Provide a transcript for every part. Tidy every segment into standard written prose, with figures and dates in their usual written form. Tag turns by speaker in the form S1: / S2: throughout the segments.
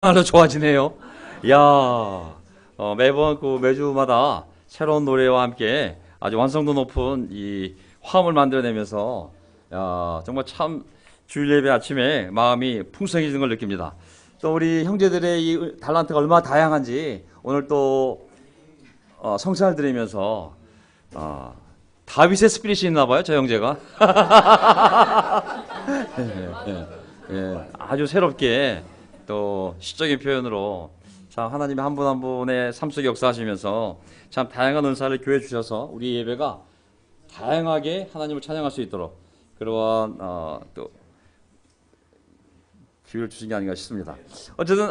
S1: 하나 좋아지네요. 야, 매번 매주마다 새로운 노래와 함께 아주 완성도 높은 이 화음을 만들어내면서 정말 참 주일 예배 아침에 마음이 풍성해지는 걸 느낍니다. 또 우리 형제들의 이 달란트가 얼마나 다양한지 오늘 또 성찬을 드리면서 다윗의 스피릿이 있나 봐요, 저 형제가. 아주 새롭게 또 시적인 표현으로 참 하나님이 한 분 한 분의 삶 속에 역사하시면서 참 다양한 은사를 교회 주셔서 우리 예배가 다양하게 하나님을 찬양할 수 있도록 그러한 또 기회를 주신 게 아닌가 싶습니다. 어쨌든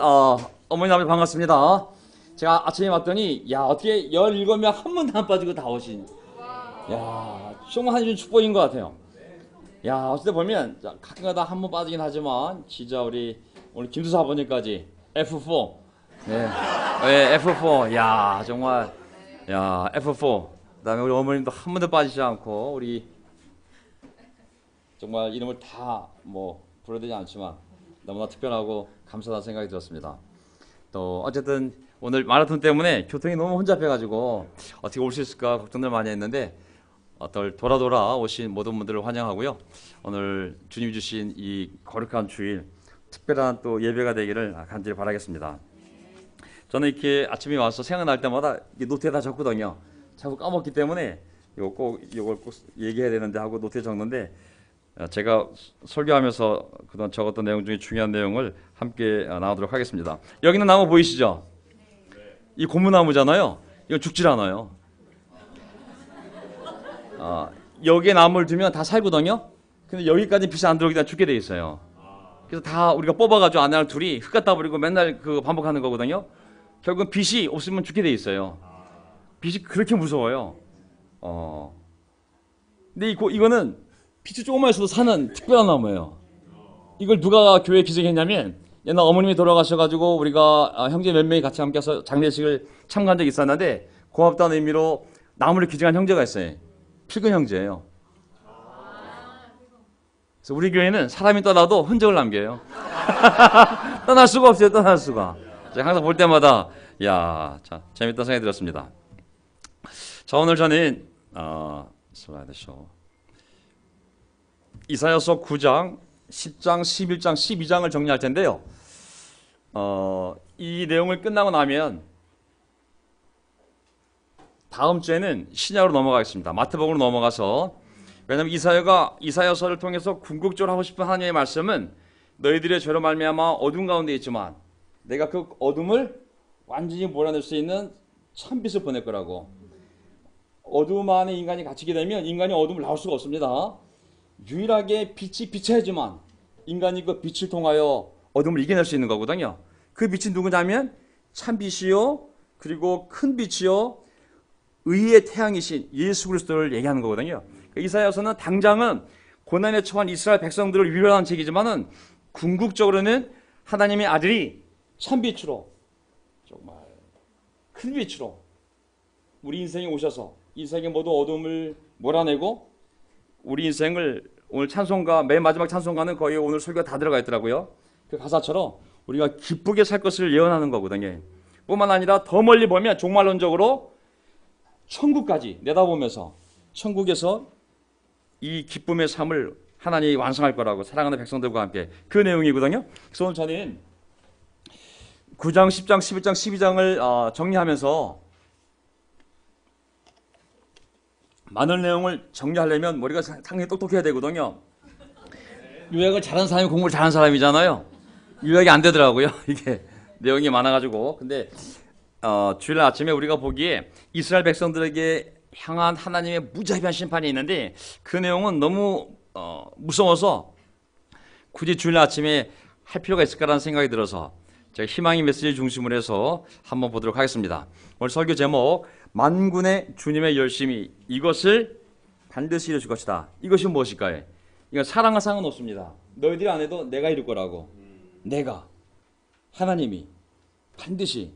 S1: 어머니 아버지 반갑습니다. 제가 아침에 왔더니 어떻게 17명 한 번도 안 빠지고 다 오신 정말 하나님 축복인 것 같아요. 어쨌든 보면 가끔가다 한 번 빠지긴 하지만 진짜 우리 오늘 김수사 아버님까지 F4 F4 정말 F4 그다음에 우리 어머님도 한 번도 빠지지 않고 우리 정말 이름을 다 불러야 되지 않지만 너무나 특별하고 감사하다는 생각이 들었습니다. 또 어쨌든 오늘 마라톤 때문에 교통이 너무 혼잡해가지고 어떻게 올 수 있을까 걱정들 많이 했는데 돌아 오신 모든 분들을 환영하고요. 오늘 주님 주신 이 거룩한 주일 특별한 또 예배가 되기를 간절히 바라겠습니다. 저는 이렇게 아침에 와서 생각날 때마다 노트에다 적거든요. 자꾸 까먹기 때문에 이걸 꼭 얘기해야 되는데 하고 노트에 적는데 제가 설교하면서 그동안 적었던 내용 중에 중요한 내용을 함께 나누도록 하겠습니다. 여기는 나무 보이시죠? 이 고무나무잖아요. 이건 죽질 않아요. 여기에 나무를 두면 다 살거든요. 근데 여기까지 빛이 안 들어오기 때문에 죽게 돼 있어요. 그래서 다 우리가 뽑아가지고 안에 둘이 흙 갖다 버리고 맨날 반복하는 거거든요. 결국은 빛이 없으면 죽게 돼 있어요. 빛이 그렇게 무서워요. 근데 이거는 빛이 조금만 있어도 사는 특별한 나무예요. 이걸 누가 교회에 기증했냐면 옛날 어머님이 돌아가셔가지고 우리가 형제 몇 명이 같이 함께해서 장례식을 참가한 적이 있었는데 고맙다는 의미로 나무를 기증한 형제가 있어요. 필근 형제예요. 그래서 우리 교회는 사람이 떠나도 흔적을 남겨요. 떠날 수가 없어요. 떠날 수가. 제가 항상 볼 때마다 재밌다는 생각이 들었습니다. 자, 오늘 저는 이사야서 9장, 10장, 11장, 12장을 정리할 텐데요. 이 내용을 끝나고 나면 다음 주에는 신약으로 넘어가겠습니다. 마태복음으로 넘어가서 왜냐하면 이사야서를 통해서 궁극적으로 하고 싶은 하나님의 말씀은 너희들의 죄로 말미암아 어둠 가운데 있지만 내가 그 어둠을 완전히 몰아낼 수 있는 찬빛을 보낼 거라고. 어둠 안에 인간이 갇히게 되면 인간이 어둠을 나올 수가 없습니다. 유일하게 빛이 비쳐야지만 인간이 그 빛을 통하여 어둠을 이겨낼 수 있는 거거든요. 그 빛이 누구냐면 찬빛이요 그리고 큰 빛이요 의의 태양이신 예수 그리스도를 얘기하는 거거든요. 이사야서는 당장은 고난에 처한 이스라엘 백성들을 위로하는 책이지만은 궁극적으로는 하나님의 아들이 찬빛으로 정말 큰 빛으로 우리 인생에 오셔서 인생의 모든 어둠을 몰아내고 우리 인생을 오늘 찬송가 맨 마지막 찬송가는 거의 오늘 설교가 다 들어가 있더라고요. 그 가사처럼 우리가 기쁘게 살 것을 예언하는 거거든요. 뿐만 아니라 더 멀리 보면 종말론적으로 천국까지 내다보면서 천국에서 이 기쁨의 삶을 하나님이 완성할 거라고 사랑하는 백성들과 함께 그 내용이거든요. 그래서 오늘 저는 9장, 10장, 11장, 12장을 정리하면서 많은 내용을 정리하려면 머리가 상당히 똑똑해야 되거든요. 요약을 잘하는 사람이 공부를 잘하는 사람이잖아요. 요약이 안 되더라고요. 이게 내용이 많아가지고. 근데 주일 아침에 우리가 보기에 이스라엘 백성들에게 향한 하나님의 무자비한 심판이 있는데 그 내용은 너무 무서워서 굳이 주일 아침에 할 필요가 있을까라는 생각이 들어서 제가 희망의 메시지 중심으로 해서 한번 보도록 하겠습니다. 오늘 설교 제목 만군의 주님의 열심이 이것을 반드시 이루실 것이다. 이것이 무엇일까요? 이건 사랑과 상관없습니다. 너희들이 안 해도 내가 이룰 거라고. 내가 하나님이 반드시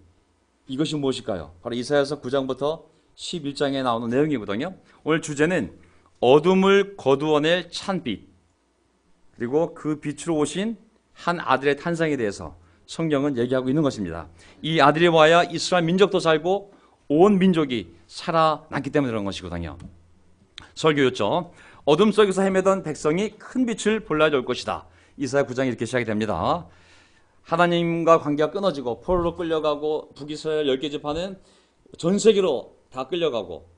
S1: 이것이 무엇일까요? 바로 이사야서 9장부터 11장에 나오는 내용이거든요. 오늘 주제는 어둠을 거두어낼 찬빛 그리고 그 빛으로 오신 한 아들의 탄생에 대해서 성경은 얘기하고 있는 것입니다. 이 아들이 와야 이스라엘 민족도 살고 온 민족이 살아났기 때문에 그런 것이거든요. 설교였죠. 어둠 속에서 헤매던 백성이 큰 빛을 볼라야 올 것이다. 이사야 9장이 이렇게 시작이 됩니다. 하나님과 관계가 끊어지고 포로로 끌려가고 북이스라엘 10개 지파는 전 세계로 다 끌려가고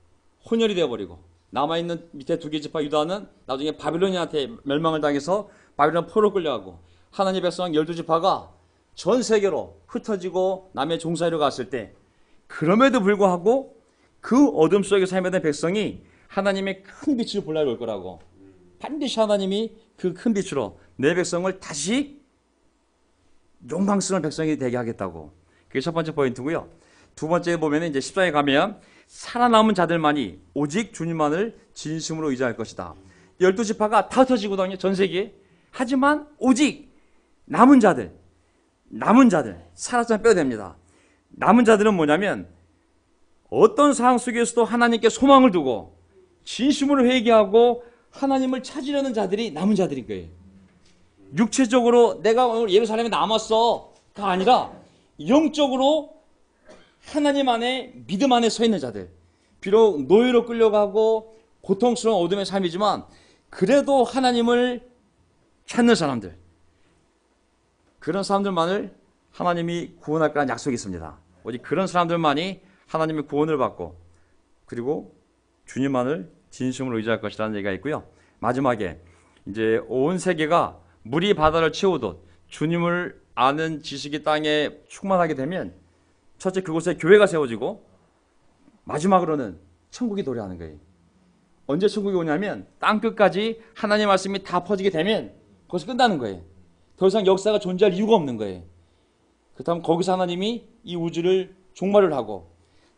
S1: 혼혈이 되어버리고 남아있는 밑에 2개 지파 유다는 나중에 바빌론한테 멸망을 당해서 바빌론 포로로 끌려가고 하나님의 백성 12지파가 전 세계로 흩어지고 남의 종사로 갔을 때 그럼에도 불구하고 그 어둠 속에서 헤매던 백성이 하나님의 큰 빛을 볼라고 올 거라고 반드시 하나님이 그 큰 빛으로 내 백성을 다시 영광스러운 백성이 되게 하겠다고. 그게 첫 번째 포인트고요. 두 번째 보면 이제 14에 가면 살아남은 자들만이 오직 주님만을 진심으로 의지할 것이다. 12지파가 다 흩어지거든요. 전 세계에. 하지만 오직 남은 자들 살았으면 빼야 됩니다. 남은 자들은 뭐냐면 어떤 상황 속에서도 하나님께 소망을 두고 진심으로 회개하고 하나님을 찾으려는 자들이 남은 자들인 거예요. 육체적으로 내가 오늘 예루살렘에 남았어가 아니라 영적으로 하나님 안에 믿음 안에 서 있는 자들. 비록 노예로 끌려가고 고통스러운 어둠의 삶이지만 그래도 하나님을 찾는 사람들, 그런 사람들만을 하나님이 구원할 거라는 약속이 있습니다. 오직 그런 사람들만이 하나님의 구원을 받고 그리고 주님만을 진심으로 의지할 것이라는 얘기가 있고요. 마지막에 이제 온 세계가 물이 바다를 채우듯 주님을 아는 지식이 땅에 충만하게 되면 첫째 그곳에 교회가 세워지고 마지막으로는 천국이 도래하는 거예요. 언제 천국이 오냐면 땅 끝까지 하나님의 말씀이 다 퍼지게 되면 거기서 끝나는 거예요. 더 이상 역사가 존재할 이유가 없는 거예요. 그렇다면 거기서 하나님이 이 우주를 종말을 하고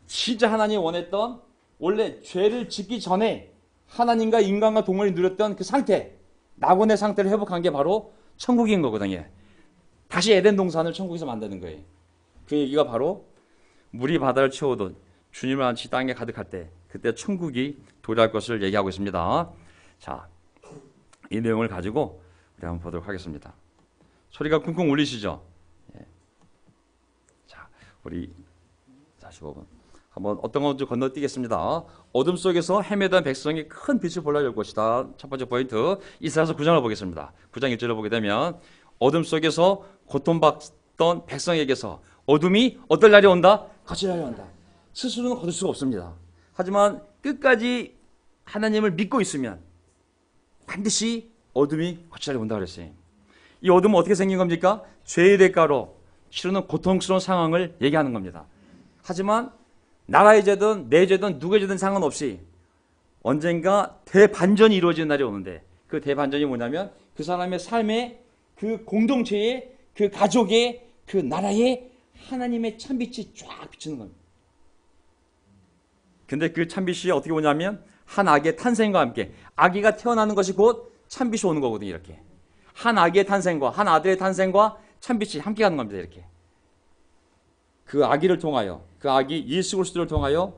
S1: 진짜 하나님이 원했던 원래 죄를 짓기 전에 하나님과 인간과 동물이 누렸던 그 상태, 낙원의 상태를 회복한 게 바로 천국인 거거든요. 다시 에덴 동산을 천국에서 만드는 거예요. 그 얘기가 바로 물이 바다를 채우듯 주님을 안치 땅에 가득할 때 그때 천국이 도래할 것을 얘기하고 있습니다. 자, 이 내용을 가지고 우리 한번 보도록 하겠습니다. 소리가 쿵쿵 울리시죠? 예. 자, 우리 45분 한번 어떤 건지 건너뛰겠습니다. 어둠 속에서 헤매던 백성이 큰 빛을 볼라 올 것이다. 첫 번째 포인트 이사야서 9장을 보겠습니다. 9장 1절을 보게 되면 어둠 속에서 고통받던 백성에게서 어둠이 어떨 날이 온다? 거칠 날이 온다. 스스로는 거둘 수가 없습니다. 하지만 끝까지 하나님을 믿고 있으면 반드시 어둠이 거칠 날이 온다 그랬어요. 이 어둠은 어떻게 생긴 겁니까? 죄의 대가로 치르는 고통스러운 상황을 얘기하는 겁니다. 하지만 나라의 죄든 내 죄든 누구의 죄든 상관없이 언젠가 대반전이 이루어지는 날이 오는데 그 대반전이 뭐냐면 그 사람의 삶의 그 공동체의 그 가족의 그 나라의 하나님의 참빛이 쫙 비치는 겁니다. 근데 그 참빛이 어떻게 오냐면 한 아기의 탄생과 함께 아기가 태어나는 것이 곧 참빛이 오는 거거든요. 이렇게 한 아기의 탄생과 한 아들의 탄생과 참빛이 함께 가는 겁니다. 이렇게 그 아기를 통하여 그 아기 예수 그리스도를 통하여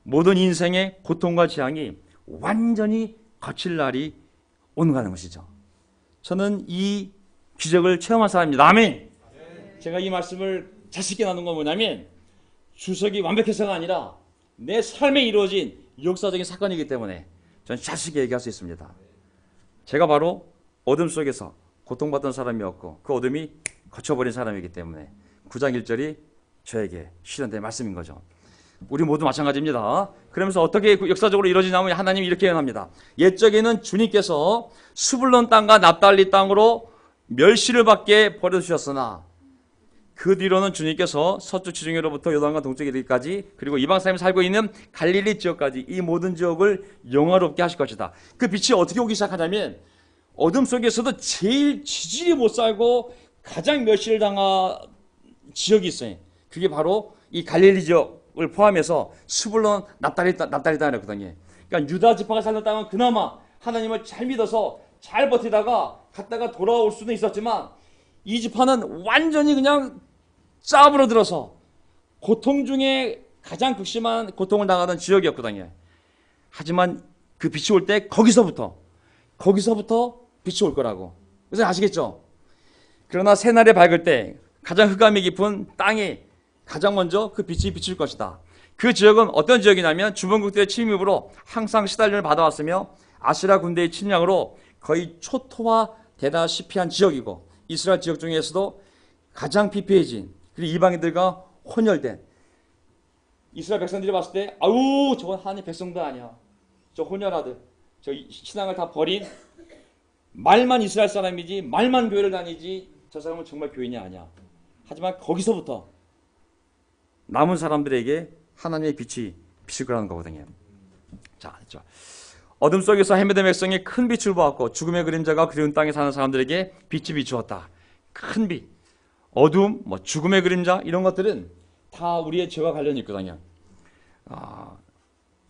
S1: 모든 인생의 고통과 재앙이 완전히 거칠 날이 오는 것이죠. 저는 이 기적을 체험한 사람입니다. 아멘. 제가 이 말씀을 자신 있게 나눈 건 뭐냐면 주석이 완벽해서가 아니라 내 삶에 이루어진 역사적인 사건이기 때문에 저는 자신 있게 얘기할 수 있습니다. 제가 바로 어둠 속에서 고통받던 사람이었고 그 어둠이 거쳐버린 사람이기 때문에 9장 1절이 저에게 실현된 말씀인 거죠. 우리 모두 마찬가지입니다. 그러면서 어떻게 역사적으로 이루어지냐면 하나님이 이렇게 예언합니다. 옛적에는 주님께서 스불론 땅과 납달리 땅으로 멸시를 받게 버려주셨으나 그 뒤로는 주님께서 서쪽 지중해로부터 요단과 동쪽 이르기까지 그리고 이방 사람이 살고 있는 갈릴리 지역까지 이 모든 지역을 영화롭게 하실 것이다. 그 빛이 어떻게 오기 시작하냐면 어둠 속에서도 제일 지질이 못 살고 가장 멸시를 당한 지역이 있어요. 그게 바로 이 갈릴리 지역을 포함해서 스불론 납달리 땅이었거든요. 그러니까 유다 지파가 살던 땅은 그나마 하나님을 잘 믿어서 잘 버티다가 갔다가 돌아올 수는 있었지만 이 지파는 완전히 그냥 짭으로 들어서 고통 중에 가장 극심한 고통을 당하던 지역이었거든요. 하지만 그 빛이 올 때 거기서부터 빛이 올 거라고. 그래서 아시겠죠? 그러나 새날에 밝을 때 가장 흑암이 깊은 땅에 가장 먼저 그 빛이 비칠 것이다. 그 지역은 어떤 지역이냐면 주변국들의 침입으로 항상 시달림을 받아왔으며 아시라 군대의 침략으로 거의 초토화되다시피 한 지역이고 이스라엘 지역 중에서도 가장 피폐해진 그리고 이방인들과 혼혈된 이스라엘 백성들이 봤을 때 아우 저건 하나님 백성도 아니야. 저 혼혈아들. 저 신앙을 다 버린 말만 이스라엘 사람이지 말만 교회를 다니지 저 사람은 정말 교인이 아니야. 하지만 거기서부터 남은 사람들에게 하나님의 빛이 비칠 거라는 거거든요. 자, 됐죠. 어둠 속에서 헤매던 백성이 큰 빛을 보았고 죽음의 그림자가 그리운 땅에 사는 사람들에게 빛이 비추었다. 큰 빛, 어둠, 뭐 죽음의 그림자 이런 것들은 다 우리의 죄와 관련이 있거든요.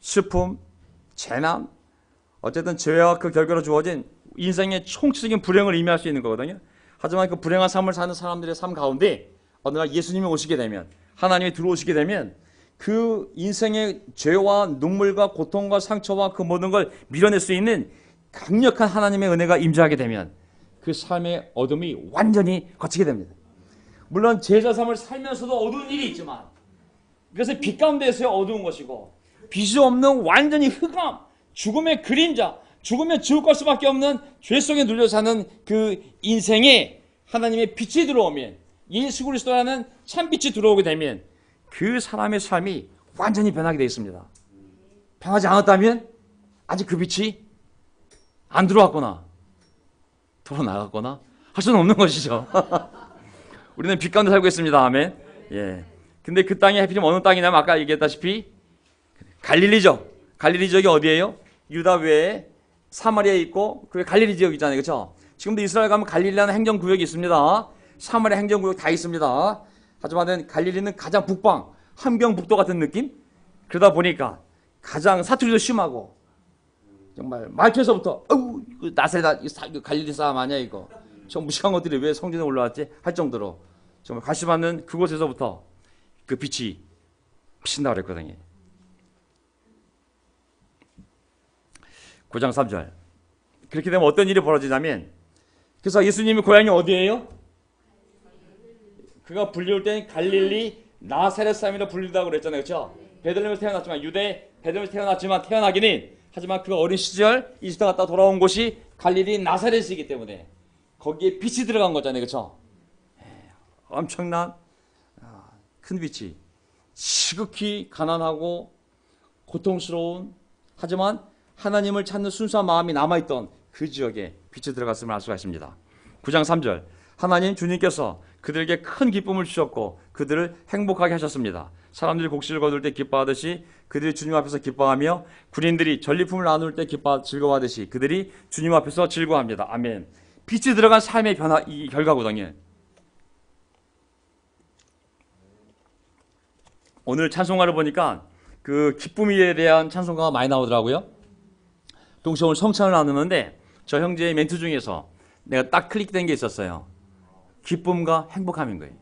S1: 슬픔, 재난, 어쨌든 죄와 그 결과로 주어진 인생의 총체적인 불행을 의미할 수 있는 거거든요. 하지만 그 불행한 삶을 사는 사람들의 삶 가운데 어느 날 예수님이 오시게 되면 하나님이 들어오시게 되면 그 인생의 죄와 눈물과 고통과 상처와 그 모든 걸 밀어낼 수 있는 강력한 하나님의 은혜가 임재하게 되면 그 삶의 어둠이 완전히 거치게 됩니다. 물론 제자 삶을 살면서도 어두운 일이 있지만 그래서 빛 가운데서야 어두운 것이고 빛이 없는 완전히 흑암, 죽음의 그림자, 죽으면 지옥 갈 수밖에 없는 죄 속에 눌려 사는 그 인생에 하나님의 빛이 들어오면 예수 그리스도라는 참빛이 들어오게 되면 그 사람의 삶이 완전히 변하게 되어 있습니다. 변하지 않았다면 아직 그 빛이 안 들어왔거나 돌아 나갔거나 할 수는 없는 것이죠. 우리는 빛 가운데 살고 있습니다. 아멘. 예. 근데 그 땅이 하필이면 어느 땅이냐면 아까 얘기했다시피 갈릴리죠. 갈릴리 지역이 어디예요? 유다 외에 사마리아에 있고 그 갈릴리 지역 있잖아요. 그렇죠? 지금도 이스라엘 가면 갈릴리라는 행정구역이 있습니다. 사마리아 행정구역 다 있습니다. 하지만 갈릴리는 가장 북방, 함경북도 같은 느낌? 그러다 보니까 가장 사투리도 심하고 정말 말투에서부터 어우 나세다 갈릴리 사람 아니야 이거 저 무식한 것들이 왜 성전에 올라왔지? 할 정도로 정말 관심받는 그곳에서부터 그 빛이 비친다고 그랬거든요. 9장 3절 그렇게 되면 어떤 일이 벌어지냐면 그래서 예수님의 고향이 어디예요? 그가 불리울 땐 갈릴리 나사렛 사람이라 불리다고 그랬잖아요. 그렇죠? 베들레헴에서 태어났지만 유대 베들레헴에서 태어났지만 태어나기는 하지만 그가 어린 시절 이집트 갔다 돌아온 곳이 갈릴리 나사렛이기 때문에 거기에 빛이 들어간 거잖아요. 그렇죠? 엄청난 큰 빛이 시극히 가난하고 고통스러운 하지만 하나님을 찾는 순수한 마음이 남아있던 그 지역에 빛이 들어갔음을 알 수가 있습니다. 9장 3절 하나님 주님께서 그들에게 큰 기쁨을 주셨고 그들을 행복하게 하셨습니다. 사람들이 곡식을 거둘 때 기뻐하듯이 그들이 주님 앞에서 기뻐하며 군인들이 전리품을 나눌 때 즐거워하듯이 그들이 주님 앞에서 즐거워합니다. 아멘. 빛이 들어간 삶의 변화 이 결과거든요. 오늘 찬송가를 보니까 그 기쁨에 대한 찬송가가 많이 나오더라고요. 동시에 오늘 성찬을 나누는데 저 형제의 멘트 중에서 내가 딱 클릭된 게 있었어요. 기쁨과 행복함인 거예요.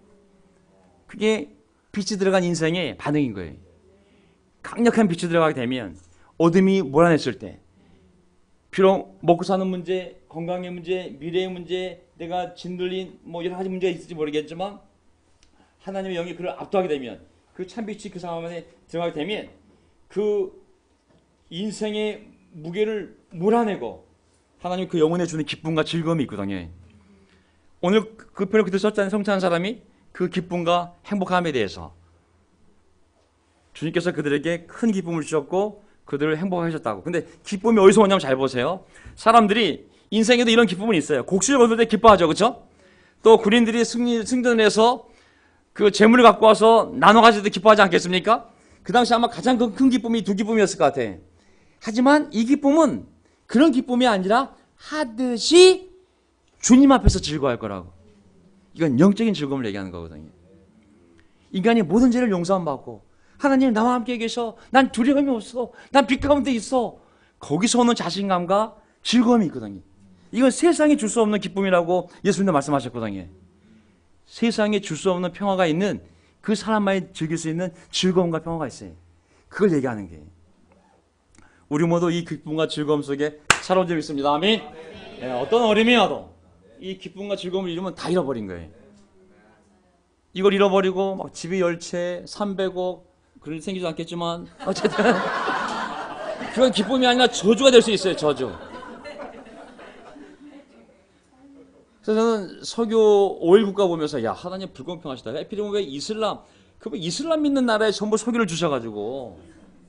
S1: 그게 빛이 들어간 인생의 반응인 거예요. 강력한 빛이 들어가게 되면 어둠이 몰아냈을 때 비록 먹고 사는 문제, 건강의 문제, 미래의 문제, 내가 짓눌린 뭐 여러 가지 문제가 있을지 모르겠지만 하나님의 영이 그를 압도하게 되면 그 참빛이 그 사람 안에 들어가게 되면 그 인생의 무게를 몰아내고 하나님 그 영혼에 주는 기쁨과 즐거움이 있거든요. 오늘 그 표현을 그대로 썼잖아요. 성찬한 사람이 그 기쁨과 행복함에 대해서 주님께서 그들에게 큰 기쁨을 주셨고 그들을 행복하게 하셨다고. 근데 기쁨이 어디서 오냐면 잘 보세요. 사람들이 인생에도 이런 기쁨은 있어요. 곡식을 거둘 때 기뻐하죠. 그렇죠? 또 군인들이 승전을 해서 그 재물을 갖고 와서 나눠 가질 때 기뻐하지 않겠습니까? 그 당시 아마 가장 큰 기쁨이 두 기쁨이었을 것 같아. 하지만 이 기쁨은 그런 기쁨이 아니라 하듯이 주님 앞에서 즐거워할 거라고. 이건 영적인 즐거움을 얘기하는 거거든요. 인간이 모든 죄를 용서받고 하나님 나와 함께 계셔. 난 두려움이 없어. 난 빛 가운데 있어. 거기서 오는 자신감과 즐거움이 있거든요. 이건 세상에 줄 수 없는 기쁨이라고 예수님도 말씀하셨거든요. 세상에 줄 수 없는 평화가 있는 그 사람만이 즐길 수 있는 즐거움과 평화가 있어요. 그걸 얘기하는 게 우리 모두 이 기쁨과 즐거움 속에 사로잡혀 있습니다. 아멘. 네, 어떤 어려움이 와도 이 기쁨과 즐거움을 잃으면 다 잃어버린 거예요. 이걸 잃어버리고 막 집이 10채, 300억 그런 일 생기지 않겠지만 어쨌든 그건 기쁨이 아니라 저주가 될 수 있어요. 저주. 그래서 저는 석유 오일 국가 보면서 야 하나님 불공평하시다. 에피리면 왜 이슬람 그 이슬람 믿는 나라에 전부 석유를 주셔가지고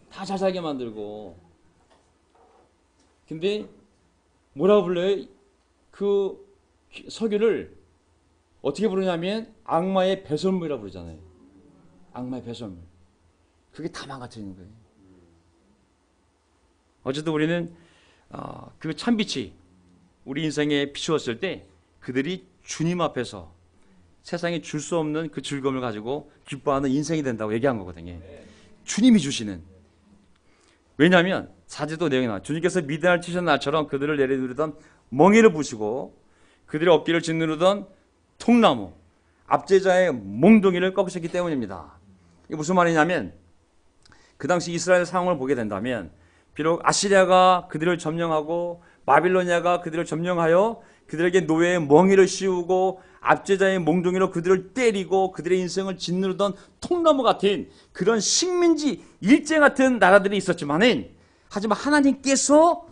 S1: 다 잘 살게 만들고 근데 뭐라고 불러요? 그 석유를 어떻게 부르냐면 악마의 배설물이라고 부르잖아요. 악마의 배설물. 그게 다 망가뜨리는 거예요. 어쨌든 우리는 그 참빛이 우리 인생에 비추었을 때 그들이 주님 앞에서 세상에 줄 수 없는 그 즐거움을 가지고 기뻐하는 인생이 된다고 얘기한 거거든요. 주님이 주시는. 왜냐하면 사제도 내용이 나와요. 주님께서 미대를 치신 날처럼 그들을 내려누르던 멍에를 부시고 그들의 어깨를 짓누르던 통나무 압제자의 몽둥이를 꺾으셨기 때문입니다. 이게 무슨 말이냐면 그 당시 이스라엘 상황을 보게 된다면 비록 아시리아가 그들을 점령하고 바빌로니아가 그들을 점령하여 그들에게 노예의 멍에를 씌우고 압제자의 몽둥이로 그들을 때리고 그들의 인생을 짓누르던 통나무 같은 그런 식민지 일제 같은 나라들이 있었지만은 하지만 하나님께서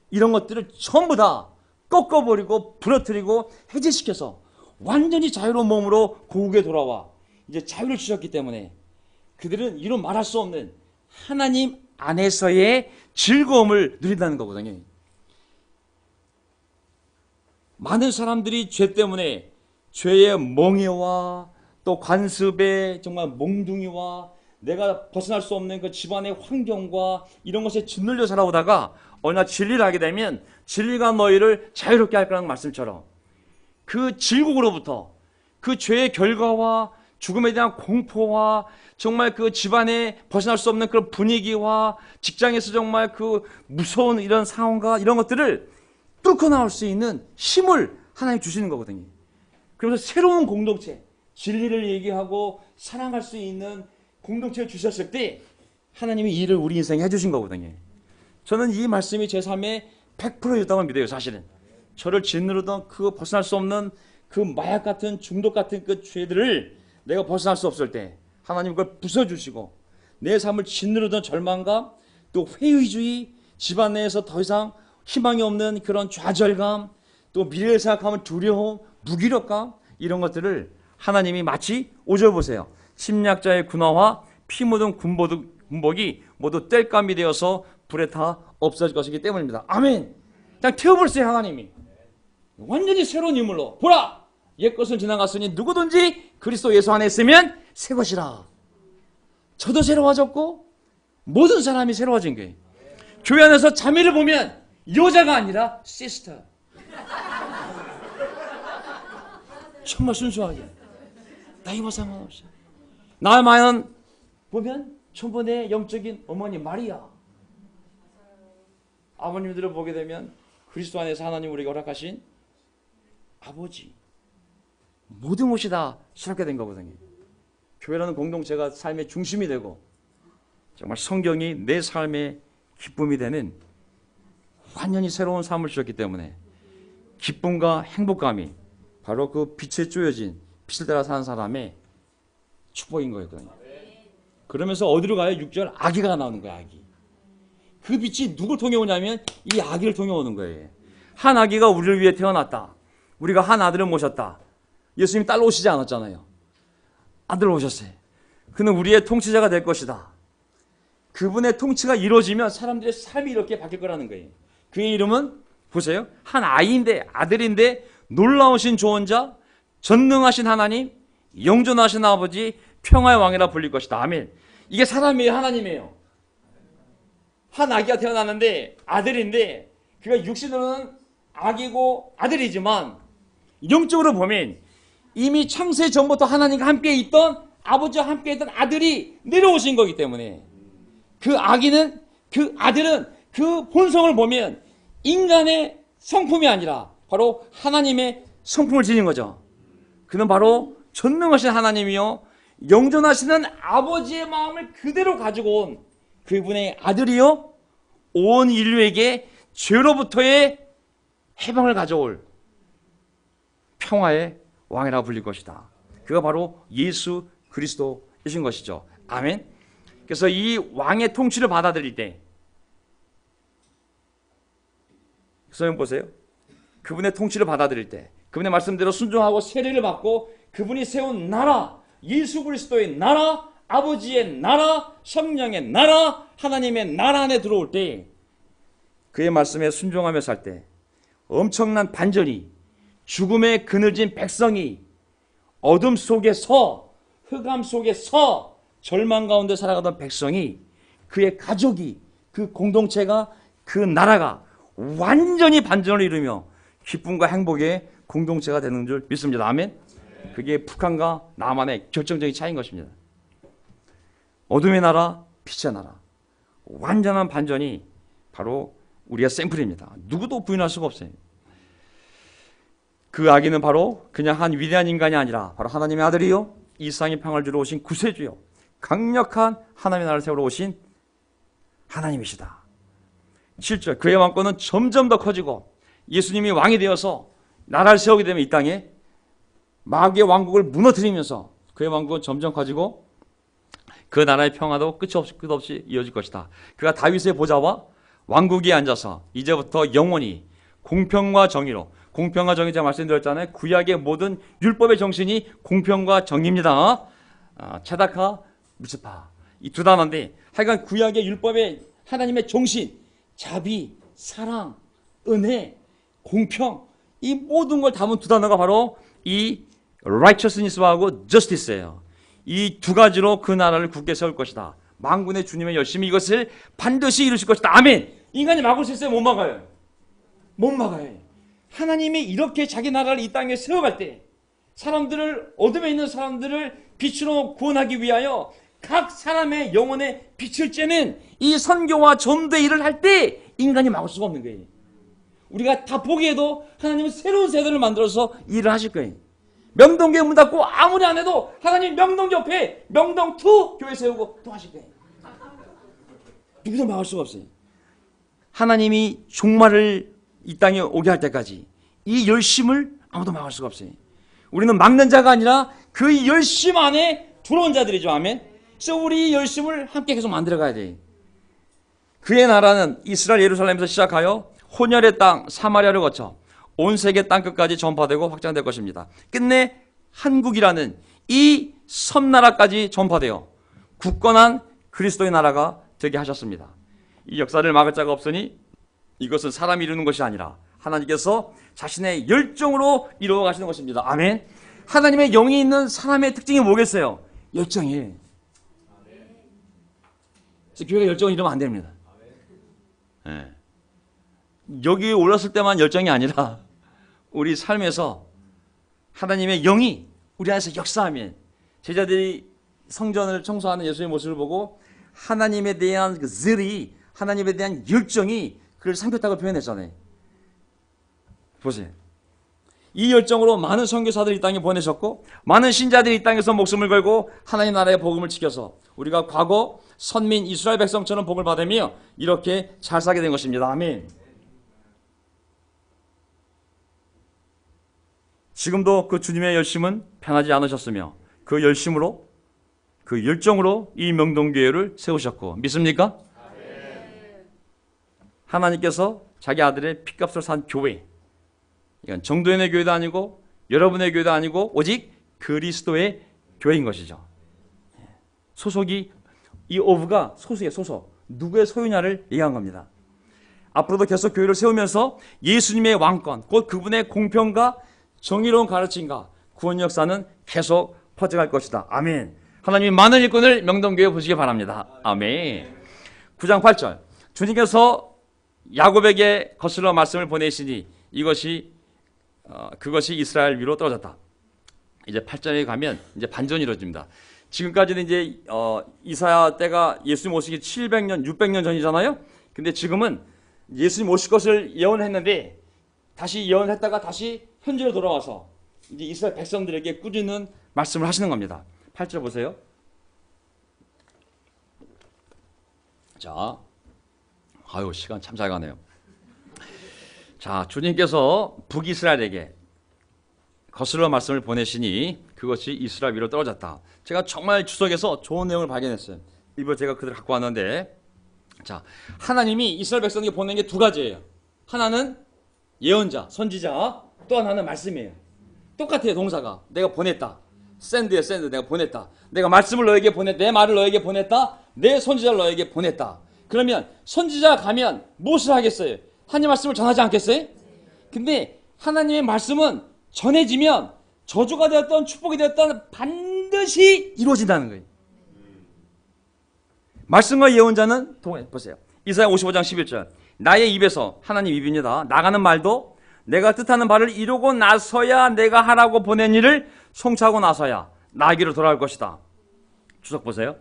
S1: 이런 것들을 전부 다 꺾어버리고 부러뜨리고 해제시켜서 완전히 자유로운 몸으로 고국에 돌아와 이제 자유를 주셨기 때문에 그들은 이런 말할 수 없는 하나님 안에서의 즐거움을 누린다는 거거든요. 많은 사람들이 죄 때문에 죄의 멍에와 또 관습의 정말 몽둥이와 내가 벗어날 수 없는 그 집안의 환경과 이런 것에 짓눌려 살아오다가 어느 날 진리를 알게 되면 진리가 너희를 자유롭게 할 거라는 말씀처럼 그 질곡으로부터 그 죄의 결과와 죽음에 대한 공포와 정말 그 집안에 벗어날 수 없는 그런 분위기와 직장에서 정말 그 무서운 이런 상황과 이런 것들을 뚫고 나올 수 있는 힘을 하나님 주시는 거거든요. 그래서 새로운 공동체, 진리를 얘기하고 사랑할 수 있는 공동체를 주셨을 때 하나님이 이 일을 우리 인생에 해주신 거거든요. 저는 이 말씀이 제 삶에 100%였다고 믿어요. 사실은 저를 짓누르던 그 벗어날 수 없는 그 마약 같은 중독 같은 그 죄들을 내가 벗어날 수 없을 때 하나님 그걸 부숴주시고 내 삶을 짓누르던 절망감 또 회의주의 집안 내에서 더 이상 희망이 없는 그런 좌절감 또 미래를 생각하면 두려움 무기력감 이런 것들을 하나님이 마치 5절 보세요. 침략자의 군화와 피 묻은 군복이 모두 땔감이 되어서 불에 타 없어질 것이기 때문입니다. 아멘. 그냥 태워버렸어요. 하나님이 완전히 새로운 인물로 보라 옛것은 지나갔으니 누구든지 그리스도 예수 안에 있으면 새 것이라. 저도 새로워졌고 모든 사람이 새로워진 거예요. 교회 안에서 자매를 보면 여자가 아니라 시스터. 정말 순수하게 나이와 상관없이 나만 보면 전부 내 영적인 어머니 마리아. 아버님들을 보게 되면 그리스도 안에서 하나님 우리가 허락하신 아버지. 모든 것이 다 새롭게 된 거거든요. 교회라는 공동체가 삶의 중심이 되고 정말 성경이 내 삶의 기쁨이 되는 완전히 새로운 삶을 주셨기 때문에 기쁨과 행복감이 바로 그 빛에 쪼여진 빛을 따라 사는 사람의 축복인 거였거든요. 그러면서 어디로 가요? 6절 아기가 나오는 거예요. 아기. 그 빛이 누굴 통해 오냐면 이 아기를 통해 오는 거예요. 한 아기가 우리를 위해 태어났다. 우리가 한 아들을 모셨다. 예수님 딸로 오시지 않았잖아요. 아들로 오셨어요. 그는 우리의 통치자가 될 것이다. 그분의 통치가 이루어지면 사람들의 삶이 이렇게 바뀔 거라는 거예요. 그의 이름은 보세요. 한 아이인데 아들인데 놀라우신 조언자 전능하신 하나님 영존하신 아버지 평화의 왕이라 불릴 것이다. 아멘. 이게 사람이에요? 하나님이에요? 한 아기가 태어났는데 아들인데 그가 육신으로는 아기고 아들이지만 영적으로 보면 이미 창세 전부터 하나님과 함께 있던 아버지와 함께 있던 아들이 내려오신 거기 때문에 그 아기는 그 아들은 그 본성을 보면 인간의 성품이 아니라 바로 하나님의 성품을 지닌 거죠. 그는 바로 전능하신 하나님이요 영존하시는 아버지의 마음을 그대로 가지고 온 그분의 아들이요 온 인류에게 죄로부터의 해방을 가져올 평화의 왕이라고 불릴 것이다. 그가 바로 예수 그리스도이신 것이죠. 아멘. 그래서 이 왕의 통치를 받아들일 때 성경 보세요. 그분의 통치를 받아들일 때 그분의 말씀대로 순종하고 세례를 받고 그분이 세운 나라, 예수 그리스도의 나라, 아버지의 나라, 성령의 나라, 하나님의 나라 안에 들어올 때 그의 말씀에 순종하며 살 때 엄청난 반전이, 죽음에 그늘진 백성이 어둠 속에서, 흑암 속에서 절망 가운데 살아가던 백성이, 그의 가족이, 그 공동체가, 그 나라가 완전히 반전을 이루며 기쁨과 행복의 공동체가 되는 줄 믿습니다. 아멘. 그게 북한과 남한의 결정적인 차이인 것입니다. 어둠의 나라, 빛의 나라, 완전한 반전이 바로 우리가 샘플입니다. 누구도 부인할 수가 없어요. 그 아기는 바로 그냥 한 위대한 인간이 아니라 바로 하나님의 아들이요, 이 세상에 평화를 주러 오신 구세주요, 강력한 하나님의 나라를 세우러 오신 하나님이시다. 7절, 그의 왕권은 점점 더 커지고 예수님이 왕이 되어서 나라를 세우게 되면 이 땅에 마귀의 왕국을 무너뜨리면서 그의 왕국은 점점 커지고 그 나라의 평화도 끝없이 이어질 것이다. 그가 다윗의 보좌와 왕국에 앉아서 이제부터 영원히 공평과 정의로, 공평과 정의 제가 말씀드렸잖아요. 구약의 모든 율법의 정신이 공평과 정의입니다. 체다카, 미츠파, 이 두 단어인데 하여간 구약의 율법의 하나님의 정신, 자비, 사랑, 은혜, 공평, 이 모든 걸 담은 두 단어가 바로 이 righteousness하고 justice예요. 이 두 가지로 그 나라를 굳게 세울 것이다. 만군의 주님의 열심히 이것을 반드시 이루실 것이다. 아멘. 인간이 막을 수 있어요? 못 막아요? 못 막아요. 하나님이 이렇게 자기 나라를 이 땅에 세워갈 때 사람들을, 어둠에 있는 사람들을 빛으로 구원하기 위하여 각 사람의 영혼에 빛을 쬐는 이 선교와 전도의 일을 할 때 인간이 막을 수가 없는 거예요. 우리가 다 보기에도 하나님은 새로운 세대를 만들어서 일을 하실 거예요. 명동교회 문 닫고 아무리 안 해도 하나님 명동 옆에 명동2 교회 세우고 또 하실 거예요. 누구도 막을 수가 없어요. 하나님이 종말을 이 땅에 오게 할 때까지 이 열심을 아무도 막을 수가 없어요. 우리는 막는 자가 아니라 그 열심 안에 들어온 자들이죠. 아멘. 그래서 우리 이 열심을 함께 계속 만들어 가야 돼요. 그의 나라는 이스라엘 예루살렘에서 시작하여 혼혈의 땅 사마리아를 거쳐 온 세계 땅끝까지 전파되고 확장될 것입니다. 끝내 한국이라는 이 섬나라까지 전파되어 굳건한 그리스도의 나라가 되게 하셨습니다. 이 역사를 막을 자가 없으니 이것은 사람이 이루는 것이 아니라 하나님께서 자신의 열정으로 이루어 가시는 것입니다. 아멘. 하나님의 영이 있는 사람의 특징이 뭐겠어요? 열정이에요. 그래서 교회가 열정을 잃으면 안 됩니다. 네. 여기 올랐을 때만 열정이 아니라 우리 삶에서 하나님의 영이 우리 안에서 역사하면, 제자들이 성전을 청소하는 예수의 모습을 보고 하나님에 대한 그 질이, 하나님에 대한 열정이 그를 삼켰다고 표현했잖아요. 보세요. 이 열정으로 많은 선교사들이 이 땅에 보내셨고 많은 신자들이 이 땅에서 목숨을 걸고 하나님 나라의 복음을 지켜서 우리가 과거 선민 이스라엘 백성처럼 복을 받으며 이렇게 잘 살게 된 것입니다. 아멘. 지금도 그 주님의 열심은 편하지 않으셨으며 그 열심으로, 그 열정으로 이 명동교회를 세우셨고, 믿습니까? 하나님께서 자기 아들의 핏값을 산 교회, 이건 정도인의 교회도 아니고 여러분의 교회도 아니고 오직 그리스도의 교회인 것이죠. 소속이, 이 오브가 소속이에요. 소속. 누구의 소유냐를 얘기한 겁니다. 앞으로도 계속 교회를 세우면서 예수님의 왕권, 곧 그분의 공평과 정의로운 가르침과 구원 역사는 계속 퍼져갈 것이다. 아멘. 하나님이 많은 일꾼을 명동교회에 보시기 바랍니다. 아멘. 9장 8절, 주님께서 야곱에게 거슬러 말씀을 보내시니 그것이 이스라엘 위로 떨어졌다. 이제 8절에 가면 이제 반전이 이루어집니다. 지금까지는 이제 이사야 때가 예수님 오시기 700년, 600년 전이잖아요. 근데 지금은 예수님 오실 것을 예언했는데 다시 예언했다가 다시 현재로 돌아와서 이제 이스라엘 백성들에게 꾸짖는 말씀을 하시는 겁니다. 8절 보세요. 자, 아유, 시간 참 잘 가네요. 자, 주님께서 북이스라엘에게 거슬러 말씀을 보내시니 그것이 이스라엘 위로 떨어졌다. 제가 정말 주석에서 좋은 내용을 발견했어요. 일부 제가 그대로 갖고 왔는데, 자, 하나님이 이스라엘 백성에게 보낸 게 두 가지예요. 하나는 예언자, 선지자, 또 하나는 말씀이에요. 똑같아요, 동사가. 내가 보냈다. send예요, send. 내가 보냈다. 내가 말씀을 너에게 보냈다. 내 말을 너에게 보냈다. 내 선지자를 너에게 보냈다. 그러면 선지자가 가면 무엇을 하겠어요? 하나님 말씀을 전하지 않겠어요? 근데 하나님의 말씀은 전해지면 저주가 되었던 축복이 되었던 반드시 이루어진다는 거예요. 말씀과 예언자는 보세요. 이사야 55장 11절. 나의 입에서, 하나님 입입니다, 나가는 말도 내가 뜻하는 바를 이루고 나서야, 내가 하라고 보낸 일을 성취하고 나서야 나에게로 돌아올 것이다. 주석 보세요.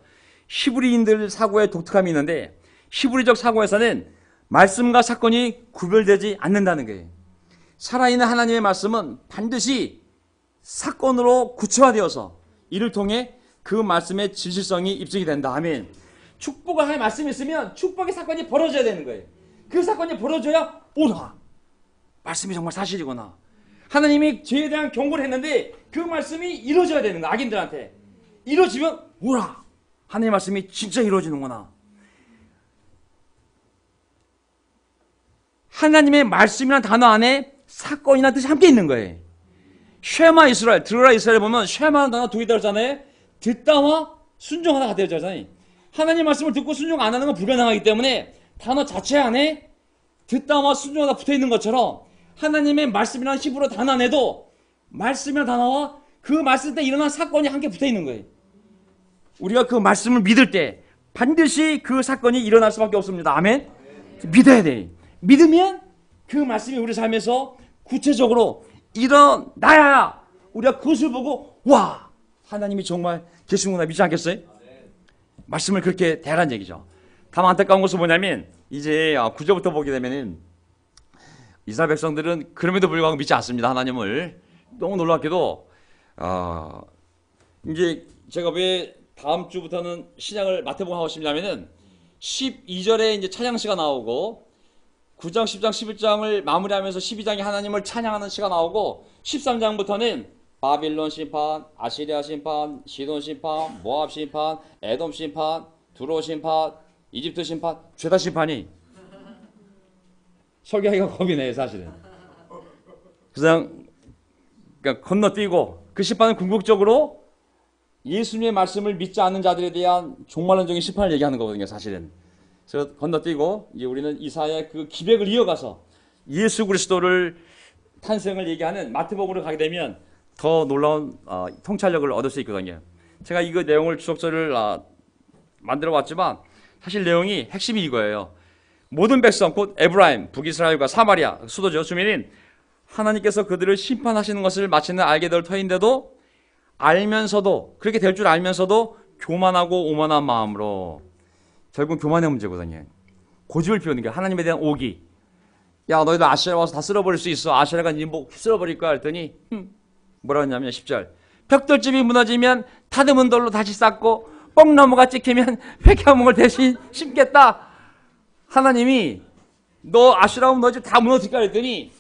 S1: 히브리인들 사고에 독특함이 있는데, 히브리적 사고에서는 말씀과 사건이 구별되지 않는다는 거예요. 살아있는 하나님의 말씀은 반드시 사건으로 구체화되어서 이를 통해 그 말씀의 진실성이 입증이 된다. 아멘. 축복을 하나님의 말씀이 있으면 축복의 사건이 벌어져야 되는 거예요. 그 사건이 벌어져야 오나 말씀이 정말 사실이구나. 하나님이 죄에 대한 경고를 했는데 그 말씀이 이루어져야 되는 거야. 악인들한테 이루어지면 오라, 하나님의 말씀이 진짜 이루어지는구나. 하나님의 말씀이라는 단어 안에 사건이나 뜻이 함께 있는 거예요. 쉐마 이스라엘, 들으라 이스라엘 보면 쉐마라는 단어 두 개 들어있잖아요. 듣다와 순종하다가 되어있잖아요. 하나님 말씀을 듣고 순종 안 하는 건 불가능하기 때문에 단어 자체 안에 듣다와 순종하다 붙어있는 것처럼 하나님의 말씀이라는 히브리어 단어 안에도 말씀이라는 단어와 그 말씀 때 일어난 사건이 함께 붙어있는 거예요. 우리가 그 말씀을 믿을 때 반드시 그 사건이 일어날 수밖에 없습니다. 아멘? 믿어야 돼. 믿으면 그 말씀이 우리 삶에서 구체적으로 일어나야 우리가 그것을 보고 와, 하나님이 정말 계시구나 믿지 않겠어요? 말씀을 그렇게 대하라는 얘기죠. 다만 안타까운 것은 뭐냐면 이제 9절부터 보게 되면은 이스라엘 백성들은 그럼에도 불구하고 믿지 않습니다. 하나님을. 너무 놀랍게도 이제 제가 왜 다음 주부터는 신약을 마태복음 하고 싶냐면은 12절에 이제 찬양 시가 나오고 9장, 10장, 11장을 마무리하면서 12장에 하나님을 찬양하는 시가 나오고 13장부터는 바빌론 심판, 아시리아 심판, 시돈 심판, 모압 심판, 에돔 심판, 두로 심판, 이집트 심판, 죄다 심판이 설교하기가 겁이 나요, 사실은. 그냥 건너뛰고 그 심판은 궁극적으로 예수님의 말씀을 믿지 않는 자들에 대한 종말론적인 심판을 얘기하는 거거든요, 사실은. 그래서 건너뛰고 이제 우리는 이사야의 그 기백을 이어가서 예수 그리스도를 탄생을 얘기하는 마태복음으로 가게 되면 더 놀라운 통찰력을 얻을 수 있거든요. 제가 이거 내용을 주석서를 만들어 왔지만 사실 내용이 핵심이 이거예요. 모든 백성 곧 에브라임, 북이스라엘과 사마리아 수도죠, 주민인 하나님께서 그들을 심판하시는 것을 마치는 알게 될 터인데도 알면서도, 그렇게 될 줄 알면서도 교만하고 오만한 마음으로, 결국 교만의 문제거든요. 고집을 피우는 게 하나님에 대한 오기. 야, 너희들 아시라 와서 다 쓸어버릴 수 있어. 아시라가 네 목 쓸어버릴 거야 했더니 뭐라 했냐면 10절. 벽돌집이 무너지면 다듬은 돌로 다시 쌓고 뽕나무가 찍히면 회개화목을 대신 심겠다. 하나님이 너 아시라면 너 집 다 무너질까 했더니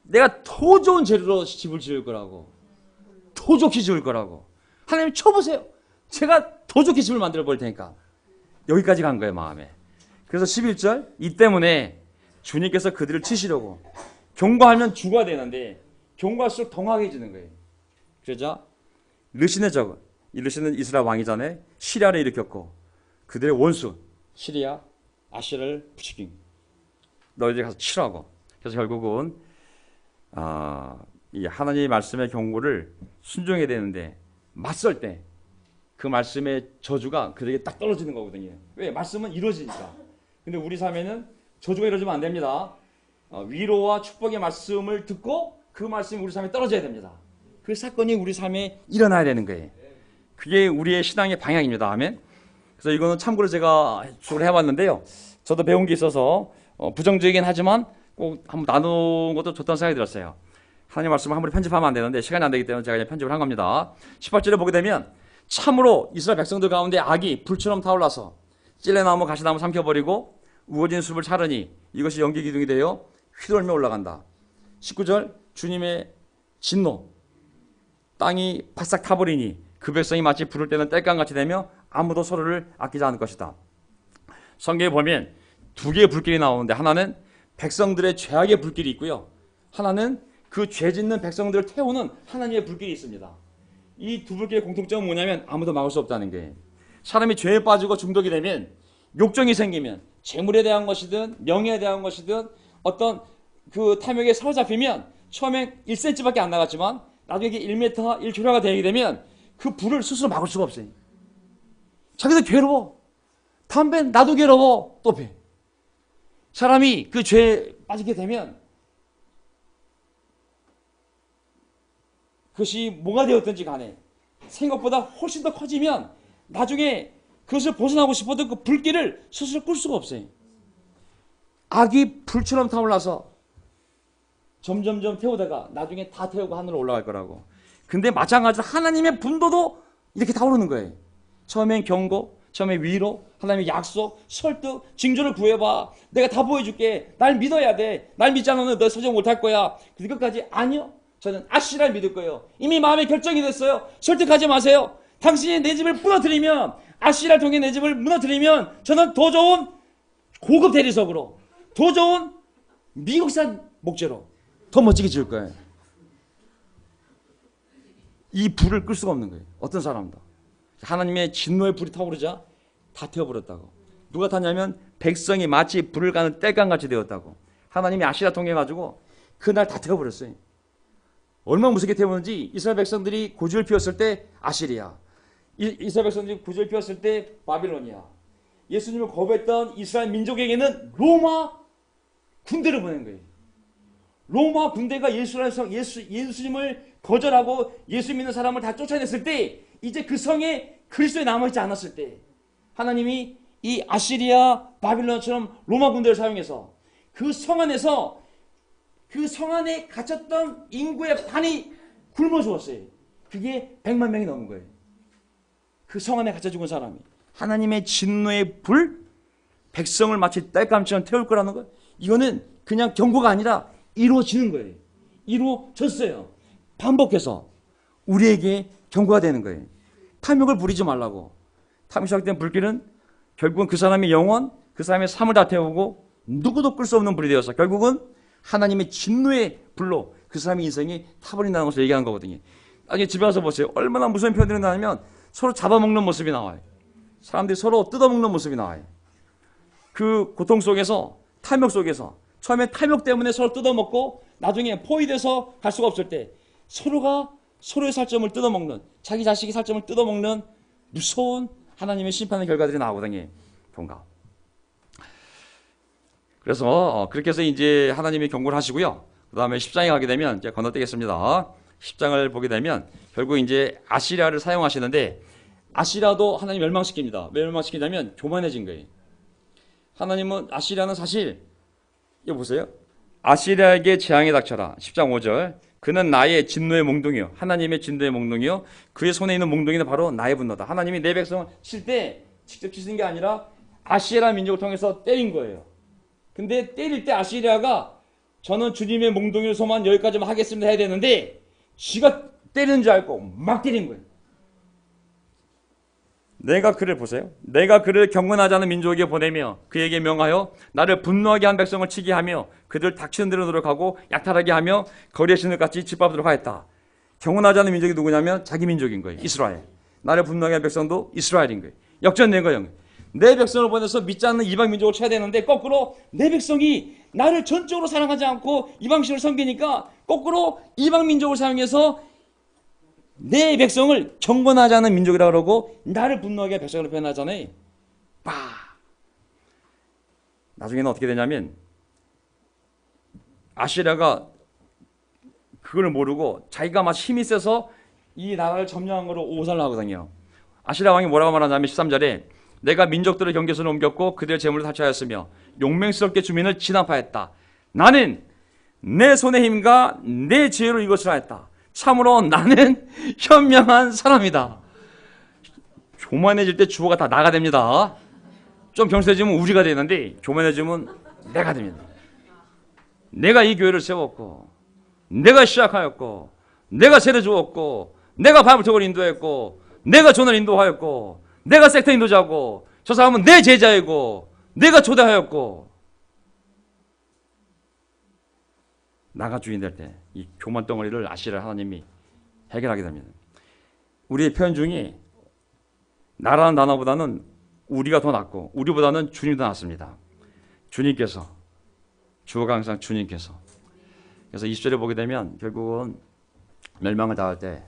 S1: 내가 더 좋은 재료로 집을 지을 거라고, 더 좋게 지을 거라고. 하나님 쳐보세요. 제가 더 좋게 집을 만들어 볼 테니까. 여기까지 간 거예요, 마음에. 그래서 11절, 이 때문에 주님께서 그들을 치시려고, 경고하면 죽어야 되는데 경고할수록 덩하게지는 거예요. 그러자 르신의 적, 이 르신은 이스라엘 왕이잖아요. 시리아를 일으켰고 그들의 원수 시리아 아시라를 부추긴, 너희들이 가서 치라고. 그래서 결국은 이 하나님의 말씀의 경고를 순종해야 되는데 맞설 때 그 말씀의 저주가 그들에게 딱 떨어지는 거거든요. 왜? 말씀은 이루어지니까. 근데 우리 삶에는 저주가 이루어지면 안 됩니다. 위로와 축복의 말씀을 듣고 그 말씀이 우리 삶에 떨어져야 됩니다. 그 사건이 우리 삶에 일어나야 되는 거예요. 그게 우리의 신앙의 방향입니다. 아멘. 그래서 이거는 참고로 제가 주로 해봤는데요. 저도 배운 게 있어서 부정적이긴 하지만 꼭 한번 나누는 것도 좋다는 생각이 들었어요. 하나님 말씀을 한 번에 편집하면 안 되는데 시간이 안 되기 때문에 제가 그냥 편집을 한 겁니다. 18절에 보게 되면 참으로 이스라엘 백성들 가운데 악이 불처럼 타올라서 찔레나무 가시나무 삼켜버리고 우거진 숲을 차르니 이것이 연기 기둥이 되어 휘돌며 올라간다. 19절 주님의 진노, 땅이 바싹 타버리니 그 백성이 마치 불을 때는 땔감같이 되며 아무도 서로를 아끼지 않을 것이다. 성경에 보면 두 개의 불길이 나오는데 하나는 백성들의 죄악의 불길이 있고요. 하나는 그 죄 짓는 백성들을 태우는 하나님의 불길이 있습니다. 이 두 불길의 공통점은 뭐냐면 아무도 막을 수 없다는 거예요. 사람이 죄에 빠지고 중독이 되면 욕정이 생기면 재물에 대한 것이든 명예에 대한 것이든 어떤 그 탐욕에 사로잡히면 처음에 1cm밖에 안 나갔지만 나중에 1m, 1km가 되게 되면 그 불을 스스로 막을 수가 없어요. 자기도 괴로워. 담배 나도 괴로워. 또 배. 사람이 그 죄에 빠지게 되면 그것이 뭐가 되었든지 간에 생각보다 훨씬 더 커지면 나중에 그것을 벗어나고 싶어도 그 불길을 스스로 끌 수가 없어요. 악이 불처럼 타올라서 점점점 태우다가 나중에 다 태우고 하늘로 올라갈 거라고. 근데 마찬가지로 하나님의 분도도 이렇게 타오르는 거예요. 처음엔 경고, 처음에 위로, 하나님의 약속, 설득, 징조를 구해봐. 내가 다 보여줄게. 날 믿어야 돼. 날 믿지 않으면 너 서정 못할 거야. 그것까지 아니요. 저는 아시라를 믿을 거예요. 이미 마음에 결정이 됐어요. 설득하지 마세요. 당신이 내 집을 무너뜨리면, 아시라를 통해 내 집을 무너뜨리면 저는 더 좋은 고급 대리석으로, 더 좋은 미국산 목재로 더 멋지게 지을 거예요. 이 불을 끌 수가 없는 거예요. 어떤 사람도. 하나님의 진노의 불이 타오르자 다 태워버렸다고. 누가 탔냐면 백성이 마치 불을 가는 땔감같이 되었다고. 하나님이 아시라 통해 가지고 그날 다 태워버렸어요. 얼마나 무섭게 태우는지. 이스라엘 백성들이 고집을 피웠을 때 아시리야, 이스라엘 백성들이 고집을 피웠을 때 바빌론이야. 예수님을 거부했던 이스라엘 민족에게는 로마 군대를 보낸 거예요. 로마 군대가 예수님을 거절하고 예수 믿는 사람을 다 쫓아냈을 때, 이제 그 성에 그리스도에 남아있지 않았을 때 하나님이 이 아시리아 바빌론처럼 로마 군대를 사용해서 그 성 안에서, 그 성 안에 갇혔던 인구의 반이 굶어 죽었어요. 그게 100만 명이 넘은 거예요. 그 성 안에 갇혀 죽은 사람이. 하나님의 진노의 불, 백성을 마치 땔감처럼 태울 거라는 거. 이거는 그냥 경고가 아니라 이루어지는 거예요. 이루어졌어요. 반복해서 우리에게 경고가 되는 거예요. 탐욕을 부리지 말라고. 탐욕 시작된 불길은 결국은 그 사람의 영혼, 그 사람의 삶을 다 태우고 누구도 끌 수 없는 불이 되어서 결국은 하나님의 진노의 불로 그 사람의 인생이 타버린다는 것을 얘기한 거거든요. 나중에 집에 가서 보세요. 얼마나 무서운 표현들이 나오면 서로 잡아먹는 모습이 나와요. 사람들이 서로 뜯어먹는 모습이 나와요. 그 고통 속에서, 탐욕 속에서, 처음에 탐욕 때문에 서로 뜯어먹고 나중에 포위돼서 갈 수가 없을 때 서로가 서로의 살점을 뜯어먹는, 자기 자식이 살점을 뜯어먹는 무서운 하나님의 심판의 결과들이 나오거든요. 동가. 그래서 그렇게 해서 이제 하나님이 경고를 하시고요. 그 다음에 10장에 가게 되면 이제 건너뛰겠습니다. 10장을 보게 되면 결국 이제 아시리아를 사용하시는데, 아시리아도 하나님 멸망시킵니다. 왜 멸망시키냐면 교만해진 거예요. 하나님은, 아시리아는 사실, 이거 보세요. 아시리아에게 재앙이 닥쳐라. 10장 5절. 그는 나의 진노의 몽둥이요, 하나님의 진노의 몽둥이요, 그의 손에 있는 몽둥이는 바로 나의 분노다. 하나님이 내 백성을 칠 때 직접 치신 게 아니라 아시리아 민족을 통해서 때린 거예요. 근데 때릴 때 아시리아가 저는 주님의 몽둥이를 소만 여기까지만 하겠습니다 해야 되는데 지가 때리는 줄 알고 막 때린 거예요. 내가 그를, 보세요. 내가 그를 경건하지 않은 민족에게 보내며 그에게 명하여 나를 분노하게 한 백성을 치게 하며 그들 닥치는 대로 노력하고 약탈하게 하며 거리의 신을같이 짓밟도록 하였다. 경건하지 않은 민족이 누구냐면 자기 민족인 거예요. 이스라엘. 나를 분노하게 한 백성도 이스라엘인 거예요. 역전된 거예요. 내 백성을 보내서 믿지 않는 이방 민족을 쳐야 되는데 거꾸로 내 백성이 나를 전적으로 사랑하지 않고 이방신을 섬기니까 거꾸로 이방 민족을 사용해서 내 백성을 경건하지 않은 민족이라고 그러고 나를 분노하게 한 백성으로 표현하잖아요. 나중에는 어떻게 되냐면 아시리아가 그걸 모르고 자기가 막 힘이 세서 이 나라를 점령한 거로 오산을 하거든요. 아시리아 왕이 뭐라고 말하냐면 13절에 내가 민족들을 경계선을 옮겼고 그들의 재물을 탈취하였으며 용맹스럽게 주민을 진압하였다. 나는 내 손의 힘과 내 지혜로 이것을 하였다. 참으로 나는 현명한 사람이다. 교만해질 때 주어가 다 나가 됩니다. 좀 경솔해지면 우리가 되는데 교만해지면 내가 됩니다. 내가 이 교회를 세웠고, 내가 시작하였고, 내가 세례 주었고, 내가 바이블톡을 인도했고, 내가 존을 인도하였고, 내가 섹터 인도자고, 저 사람은 내 제자이고, 내가 초대하였고. 나가 주인 될 때 이 교만 덩어리를 아시라 하나님이 해결하게 됩니다. 우리의 표현 중에 나라는 단어보다는 우리가 더 낫고 우리보다는 주님이 더 낫습니다. 주님께서, 주어가 항상 주님께서. 그래서 20절에 보게 되면 결국은 멸망을 당할 때,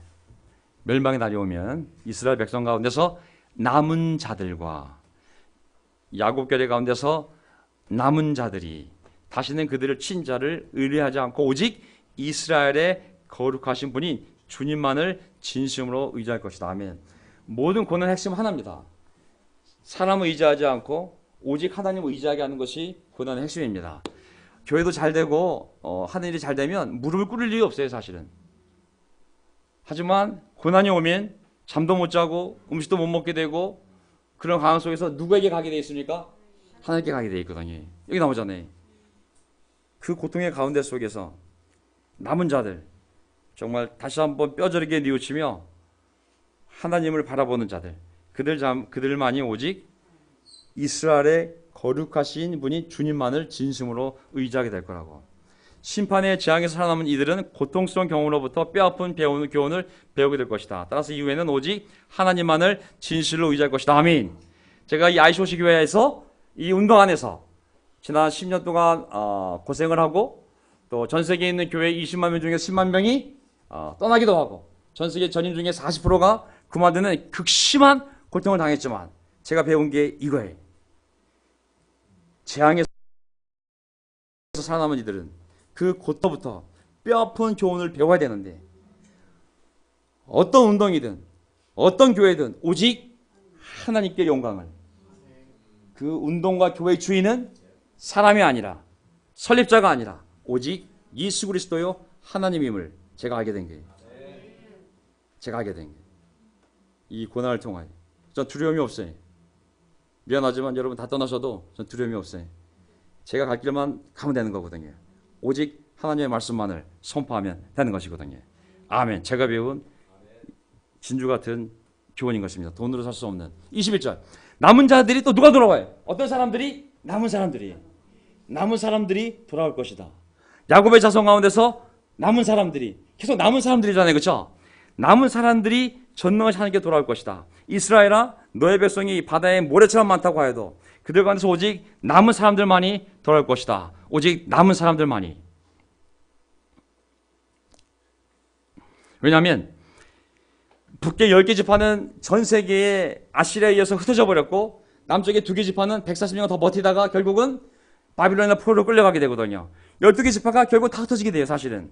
S1: 멸망의 날이 오면 이스라엘 백성 가운데서 남은 자들과 야곱 계리 가운데서 남은 자들이 다시는 그들을 친자를 의뢰하지 않고 오직 이스라엘의 거룩하신 분인 주님만을 진심으로 의지할 것이다. 아멘. 모든 고난의 핵심은 하나입니다. 사람을 의지하지 않고 오직 하나님을 의지하게 하는 것이 고난의 핵심입니다. 교회도 잘 되고 하는 일이 잘 되면 무릎을 꿇을 일이 없어요, 사실은. 하지만 고난이 오면 잠도 못 자고 음식도 못 먹게 되고 그런 상황 속에서 누구에게 가게 돼 있습니까? 하나님께 가게 돼 있거든요. 여기 나오잖아요. 그 고통의 가운데 속에서 남은 자들, 정말 다시 한번 뼈저리게 뉘우치며 하나님을 바라보는 자들, 그들만이 오직 이스라엘의 거룩하신 분이 주님만을 진심으로 의지하게 될 거라고. 심판의 재앙에서 살아남은 이들은 고통스러운 경험으로부터 뼈아픈 교훈을 배우게 될 것이다. 따라서 이후에는 오직 하나님만을 진실로 의지할 것이다. 아멘. 제가 이 아이쇼시 교회에서 이 운동 안에서 지난 10년 동안 고생을 하고 또 전 세계에 있는 교회 20만 명 중에 10만 명이 떠나기도 하고 전 세계 전임 중에 40%가 그만두는 극심한 고통을 당했지만 제가 배운 게 이거예요. 재앙에서 살아남은 이들은 그 고통부터 뼈아픈 교훈을 배워야 되는데 어떤 운동이든 어떤 교회든 오직 하나님께 영광을. 그 운동과 교회의 주인은 사람이 아니라 설립자가 아니라 오직 예수 그리스도요 하나님임을 제가 알게 된 거예요. 제가 알게 된 거예요. 이 고난을 통하여 전 두려움이 없어요. 미안하지만 여러분 다 떠나셔도 전 두려움이 없어요. 제가 갈 길만 가면 되는 거거든요. 오직 하나님의 말씀만을 선포하면 되는 것이거든요. 아멘. 제가 배운 진주 같은 교훈인 것입니다. 돈으로 살 수 없는. 21절. 남은 자들이 또 누가 돌아와요? 어떤 사람들이? 남은 사람들이 돌아올 것이다. 야곱의 자손 가운데서 남은 사람들이, 계속 남은 사람들이잖아요. 그렇죠? 남은 사람들이 전능하신 하나님께 돌아올 것이다. 이스라엘아, 너의 백성이 바다에 모래처럼 많다고 하여도 그들 가운데서 오직 남은 사람들만이 돌아올 것이다. 오직 남은 사람들만이. 왜냐하면 북계 10개 지파는 전 세계에 아시리아에 의해서 흩어져 버렸고 남쪽에 2개 지파는 140년 더 버티다가 결국은 바빌론이나 포로로 끌려가게 되거든요. 12개 지파가 결국 다 흩어지게 돼요, 사실은.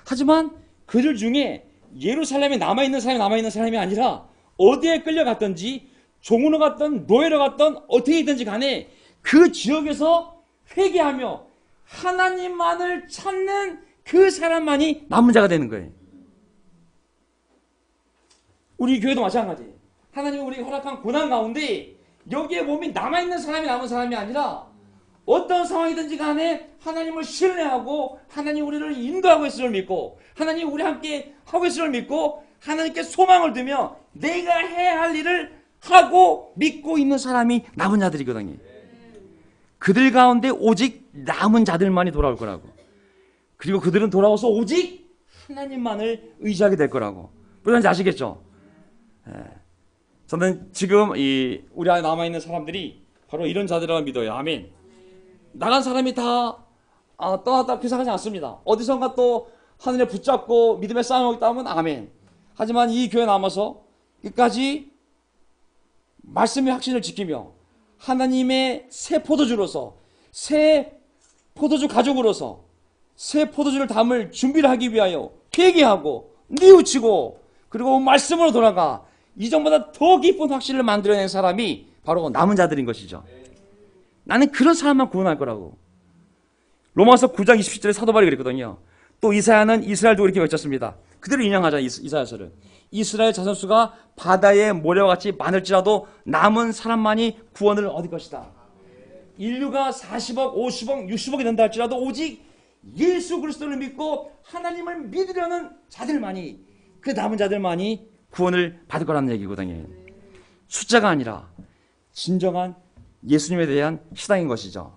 S1: 하지만 그들 중에 예루살렘에 남아있는 사람이 아니라 어디에 끌려갔든지 종으로 갔든 노예로 갔든 어떻게든지 간에 그 지역에서 회개하며 하나님만을 찾는 그 사람만이 남은 자가 되는 거예요. 우리 교회도 마찬가지예요. 하나님이 우리에게 허락한 고난 가운데 여기에 몸이 남아있는 사람이 남은 사람이 아니라 어떤 상황이든지 간에 하나님을 신뢰하고 하나님 우리를 인도하고 있을 줄 믿고 하나님 우리 함께 하고 있을 줄 믿고 하나님께 소망을 두며 내가 해야 할 일을 하고 믿고 있는 사람이 남은 자들이거든요. 그들 가운데 오직 남은 자들만이 돌아올 거라고. 그리고 그들은 돌아와서 오직 하나님만을 의지하게 될 거라고. 무슨 말인지 아시겠죠? 저는 지금 우리 안에 남아있는 사람들이 바로 이런 자들이라고 믿어요. 아멘. 나간 사람이 다 떠났다 생각하지 않습니다. 어디선가 또 하늘에 붙잡고 믿음의 싸움을 있다 하면 아멘. 하지만 이 교회 남아서 끝까지 말씀의 확신을 지키며 하나님의 새 포도주로서 새 포도주 가족으로서 새 포도주를 담을 준비를 하기 위하여 회개하고 뉘우치고 그리고 말씀으로 돌아가 이전보다 더 깊은 확신을 만들어낸 사람이 바로 남은 자들인 것이죠. 나는 그런 사람만 구원할 거라고. 로마서 9장 27절에 사도 바울이 그랬거든요. 또 이사야는 이스라엘도 이렇게 외쳤습니다. 그대로 인용하자. 이사야서를. 이스라엘 자손수가 바다의 모래와 같이 많을지라도 남은 사람만이 구원을 얻을 것이다. 인류가 40억, 50억, 60억이 된다 할지라도 오직 예수 그리스도를 믿고 하나님을 믿으려는 자들만이 그 남은 자들만이 구원을 받을 거라는 얘기거든요. 숫자가 아니라 진정한 예수님에 대한 시당인 것이죠.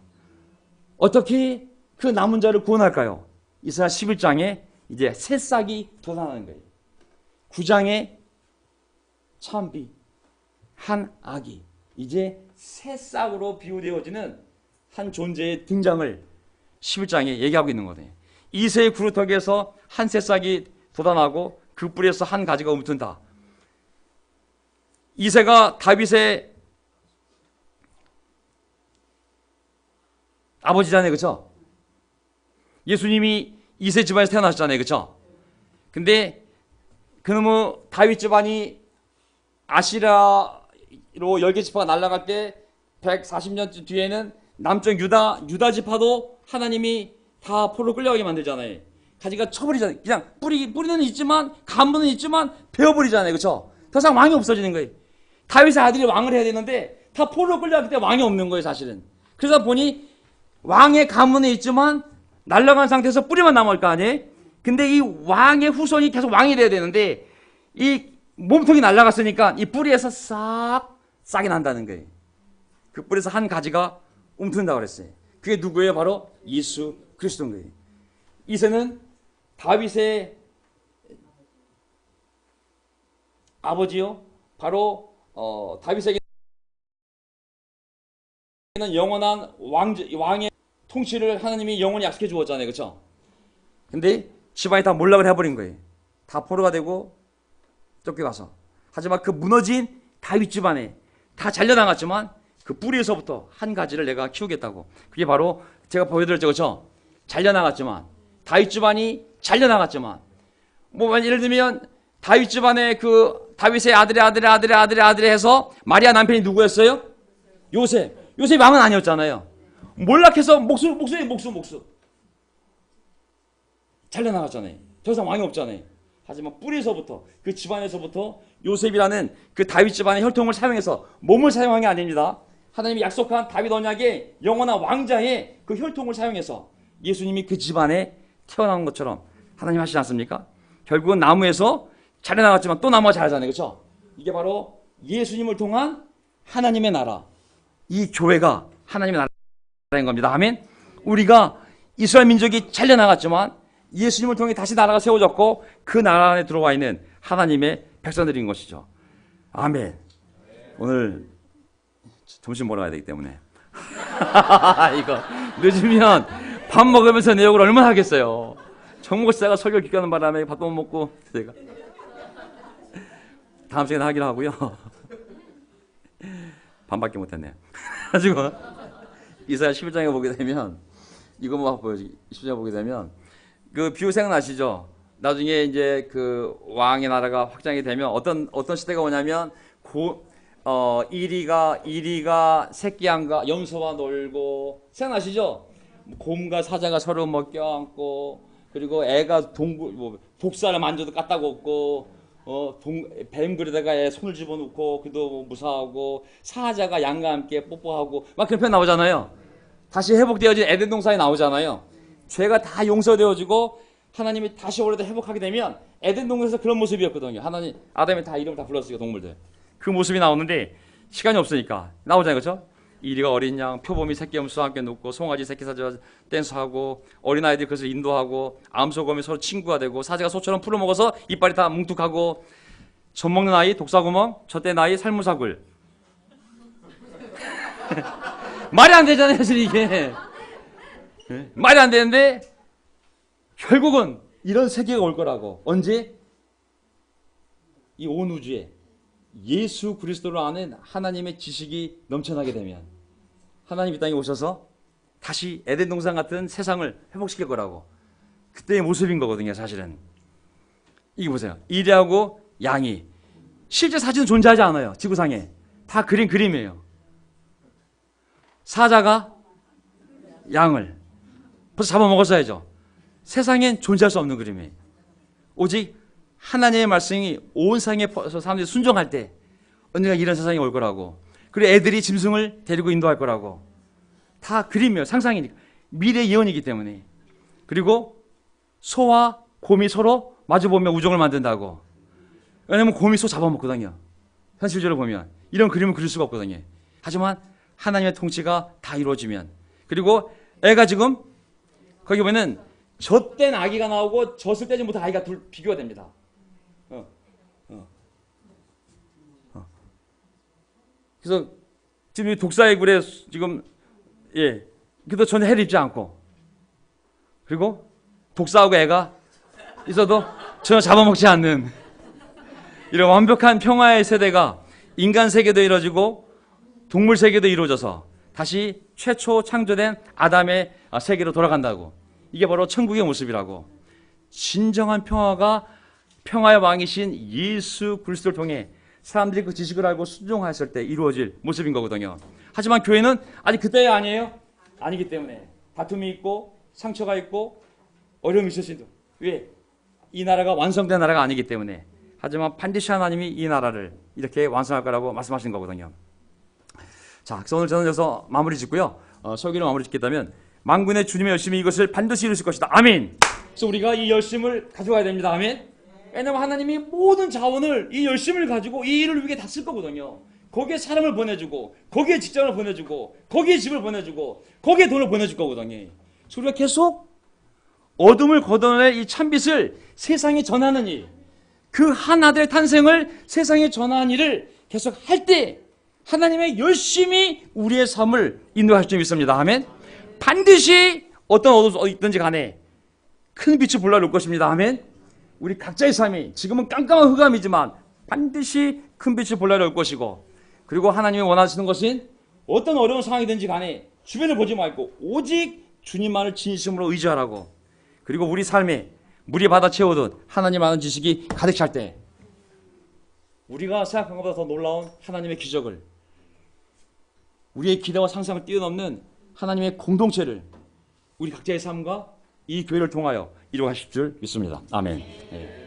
S1: 어떻게 그 남은 자를 구원할까요? 이사야 11장에 이제 새싹이 돋아나는 거예요. 9장에 참비, 한 아기, 이제 새싹으로 비유되어지는 한 존재의 등장을 11장에 얘기하고 있는 거예요. 이새의 구루터기에서 한 새싹이 돋아나고 그 뿌리에서 한 가지가 움튼다. 이새가 다윗의 아버지잖아요, 그렇죠? 예수님이 이새 집안에서 태어나셨잖아요, 그렇죠? 근데 그놈의 다윗 집안이 아시라로 10개 지파가 날아갈 때 140년 뒤에는 남쪽 유다 지파도 하나님이 다 포로 끌려가게 만들잖아요. 가지가 쳐버리잖아요. 그냥 뿌리는 있지만 간부는 있지만 베어버리잖아요, 그렇죠? 더 이상 왕이 없어지는 거예요. 다윗의 아들이 왕을 해야 되는데 다 포로 끌려가기 때문에 왕이 없는 거예요, 사실은. 그러다 보니 왕의 가문은 있지만 날아간 상태에서 뿌리만 남을 거 아니에요? 근데 이 왕의 후손이 계속 왕이 돼야 되는데 이 몸통이 날아갔으니까 이 뿌리에서 싹이 난다는 거예요. 그 뿌리에서 한 가지가 움튼다고 그랬어요. 그게 누구예요? 바로 예수 그리스도인 거예요. 이새는 다윗의 아버지요. 바로 다윗에게는 영원한 왕의 통치를 하나님이 영원히 약속해 주었잖아요, 그렇죠? 근데 집안이 다 몰락을 해버린 거예요. 다 포로가 되고 쫓겨가서. 하지만 그 무너진 다윗 집안에 다 잘려나갔지만 그 뿌리에서부터 한 가지를 내가 키우겠다고. 그게 바로 제가 보여드렸죠, 그렇죠? 잘려나갔지만 다윗 집안이 잘려나갔지만 뭐 예를 들면 다윗 집안에 그 다윗의 아들이 해서 마리아 남편이 누구였어요? 요셉. 요셉 왕은 아니었잖아요. 몰락해서 목수. 잘려나갔잖아요. 더 이상 왕이 없잖아요. 하지만 뿌리에서부터 그 집안에서부터 요셉이라는 그 다윗 집안의 혈통을 사용해서 몸을 사용한 게 아닙니다. 하나님이 약속한 다윗 언약의 영원한 왕자의 그 혈통을 사용해서 예수님이 그 집안에 태어난 것처럼 하나님 하시지 않습니까? 결국은 나무에서 잘려나갔지만 또 나무가 자라잖아요, 그렇죠? 이게 바로 예수님을 통한 하나님의 나라, 이 교회가 하나님의 나라인 겁니다. 아멘. 우리가 이스라엘 민족이 잘려나갔지만 예수님을 통해 다시 나라가 세워졌고 그 나라 안에 들어와 있는 하나님의 백성들인 것이죠. 아멘. 오늘 점심 먹으러 가야 되기 때문에 이거 늦으면 밥 먹으면서 내역을 얼마나 하겠어요. 정목사가 설교 기도하는 바람에 밥도 못 먹고 제가 다음 시간에 하기로 하고요. 반밖에 못했네요. 가지고 이사야 11장에 보게 되면 이거만 보여줘. 11장에 보게 되면 그 비유 생각나시죠? 나중에 이제 그 왕의 나라가 확장이 되면 어떤 시대가 오냐면 이리가 새끼 양과 염소와 놀고 생각나시죠? 곰과 사자가 서로 뭐 껴안고 그리고 애가 복사를 만져도 까딱 없고 뱀글에다가 애 손을 집어넣고 그도 무사하고 사자가 양과 함께 뽀뽀하고 막 그런 표현 나오잖아요. 다시 회복되어진 에덴 동산이 나오잖아요. 죄가 다 용서되어지고 하나님이 다시 원래대로 회복하게 되면 에덴 동산에서 그런 모습이었거든요. 하나님 아담이 다 이름을 다 불렀어요, 동물들. 그 모습이 나오는데 시간이 없으니까 나오잖아요, 그렇죠? 이리가 어린 양, 표범이 새끼 염소와 함께 눕고 송아지 새끼 사자 댄스하고 어린아이들이 그것을 인도하고 암소검이 서로 친구가 되고 사자가 소처럼 풀어먹어서 이빨이 다 뭉툭하고 젖먹는 아이 독사구멍, 젖된 아이 살무사굴. 말이 안 되잖아요, 사실 이게. 말이 안 되는데 결국은 이런 세계가 올 거라고. 언제? 이 온 우주에 예수 그리스도를 아는 하나님의 지식이 넘쳐나게 되면 하나님 이 땅에 오셔서 다시 에덴 동산 같은 세상을 회복시킬 거라고. 그때의 모습인 거거든요, 사실은. 이게 보세요. 이리하고 양이 실제 사진은 존재하지 않아요, 지구상에. 다 그림이에요. 사자가 양을 벌써 잡아먹었어야죠. 세상엔 존재할 수 없는 그림이에요. 오직 하나님의 말씀이 온 세상에 퍼서 사람들이 순종할 때 언젠가 이런 세상이 올 거라고. 그리고 애들이 짐승을 데리고 인도할 거라고. 다 그림이에요. 상상이니까. 미래 예언이기 때문에. 그리고 소와 곰이 서로 마주보며 우정을 만든다고. 왜냐면 곰이 소 잡아먹거든요. 현실적으로 보면 이런 그림을 그릴 수가 없거든요. 하지만 하나님의 통치가 다 이루어지면, 그리고 애가 지금 거기 보면은 젖된 아기가 나오고 젖을 떼지 못한 아기가 둘 비교가 됩니다. 그래서 지금 독사의 굴에 지금 그래도 전혀 해를 입지 않고, 그리고 독사하고 애가 있어도 전혀 잡아먹지 않는 이런 완벽한 평화의 세대가 인간 세계도 이루어지고 동물 세계도 이루어져서 다시 최초 창조된 아담의 세계로 돌아간다고. 이게 바로 천국의 모습이라고. 진정한 평화가 평화의 왕이신 예수 그리스도를 통해 사람들이 그 지식을 알고 순종하였을 때 이루어질 모습인 거거든요. 하지만 교회는 아직 그때가 아니에요. 아니기 때문에 다툼이 있고 상처가 있고 어려움이 있을 수 있는. 왜? 이 나라가 완성된 나라가 아니기 때문에. 하지만 반드시 하나님이 이 나라를 이렇게 완성할 거라고 말씀하시는 거거든요. 자, 그래서 오늘 저는 여기서 마무리 짓고요. 설교를 마무리 짓겠다면, 만군의 주님의 열심이 이것을 반드시 이루실 것이다. 아멘. 그래서 우리가 이 열심을 가져가야 됩니다. 아멘. 왜냐하면 하나님이 모든 자원을, 이 열심을 가지고 이 일을 위해 다 쓸 거거든요. 거기에 사람을 보내주고, 거기에 직장을 보내주고, 거기에 집을 보내주고, 거기에 돈을 보내줄 거거든요. 그래서 우리가 계속 어둠을 걷어낼 이 참빛을 세상에 전하는 일, 그 한 아들의 탄생을 세상에 전하는 일을 계속 할 때 하나님의 열심히 우리의 삶을 인도할 수 있습니다. 아멘. 반드시 어떤 어둠이 있든지 간에 큰 빛이 불러올 것입니다. 아멘. 우리 각자의 삶이 지금은 깜깜한 흑암이지만 반드시 큰 빛이 불러올 것이고, 그리고 하나님이 원하시는 것은 어떤 어려운 상황이든지 간에 주변을 보지 말고 오직 주님만을 진심으로 의지하라고. 그리고 우리 삶에 물이 받아 채우듯 하나님 아는 지식이 가득 찰 때 우리가 생각한 것보다 더 놀라운 하나님의 기적을, 우리의 기대와 상상을 뛰어넘는 하나님의 공동체를 우리 각자의 삶과 이 교회를 통하여 이루어가실 줄 믿습니다. 아멘. 네.